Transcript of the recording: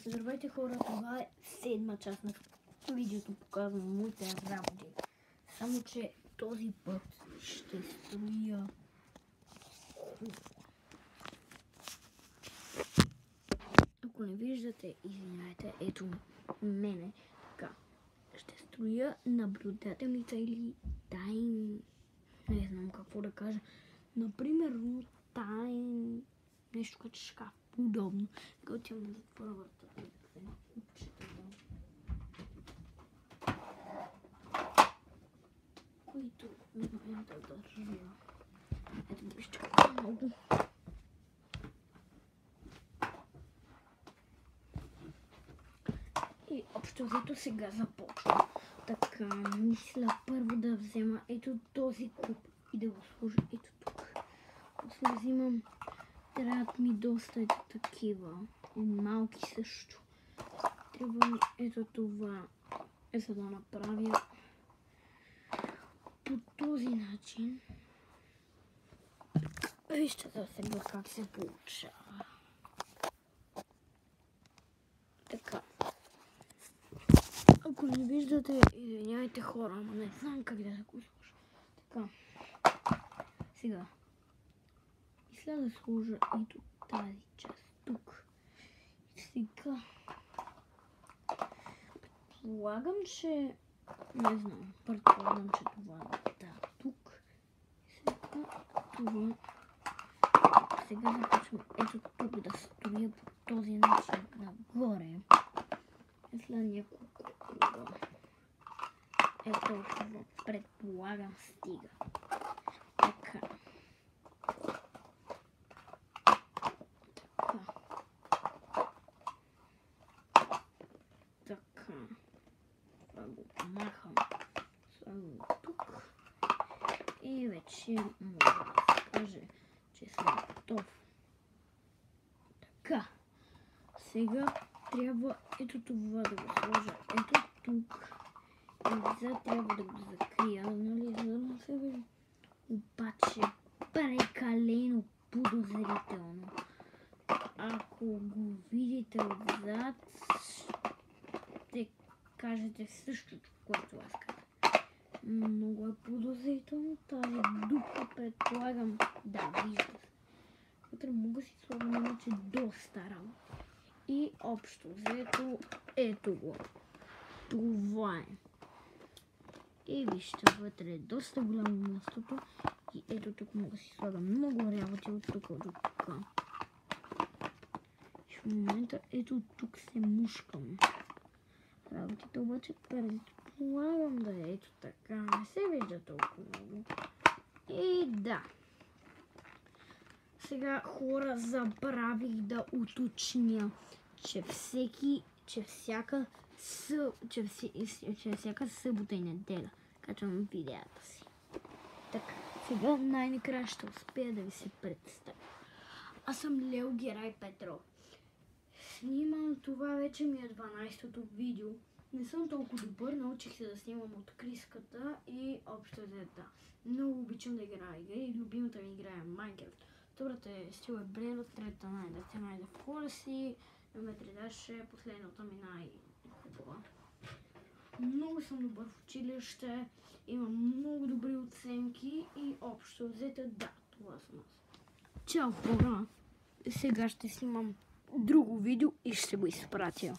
Здравейте хора, това е 7-ма част на видеото, показвам моите работи. Само че този път ще строя Ако не виждате, извинявайте, ето мене. Така, ще строя наблюдателница или тайн. Не знам какво да кажа. Например, тайн. Нещо като шкаф. Подобно. Така отивам да затворя вратата. Които в момента държа. Ето вижте много. И общо взето сега започвам. Така, мисля първо да взема ето този куб и да го сложа ето тук. После взимам, трябват ми доста ето такива. Малки също. Трябва ми ето това. За да направя по този начин. Вижте за сега как се получава. Така. Ако не виждате, извиняйте хора, ама не знам как да го сложа. Така. Сега. И след да сложа ето тази част тук. И сега. Предполагам, че... Не знам. Предполагам, че това да тук. Сега това. Сега започвам ето тук да строя по този начин нагоре. След няколко куба. Ето толкова, предполагам, стига. Така. Така. Това го махам. Слагам го тук. И вече мога да се каже, че съм готов. Така. Сега трябва ето това да го сложа ето тук. И отзад трябва да го закрия, нали, за да не се вижда. Обаче прекалено подозрително. Ако го видите отзад, ще кажете същото, което аз казах. Много е подозрително. Тази дупка предполагам, да, вижда се. Вътре мога си слагам иначе доста работа. И общо взето, ето го. Това е. И вижте, вътре е доста голямо мястото. И ето тук мога да си слагам много работи от тук до тук. И в момента ето тук се мушкам. Работите обаче предполагам да е ето така. Не се вижда толкова много. И да. Сега хора, забравих да уточня, че всяка събота и неделя качвам видеята си. Така, сега най-накрая ще успея да ви се представя. Аз съм Лео Герай Петров. Снимам това, вече ми е 12-то видео. Не съм толкова добър, научих се да снимам от криската и общо взето. Много обичам да играя игри. Любимата ми игра е Майнкрафт. Втората е стил е Брело, третата най-да в хола си, номер 3 даже, последната ми най-хубава. Много съм добър в училище, имам много добри оценки и общо взето, да, това съм аз. Чао хора! Сега ще снимам друго видео и ще го изпратя.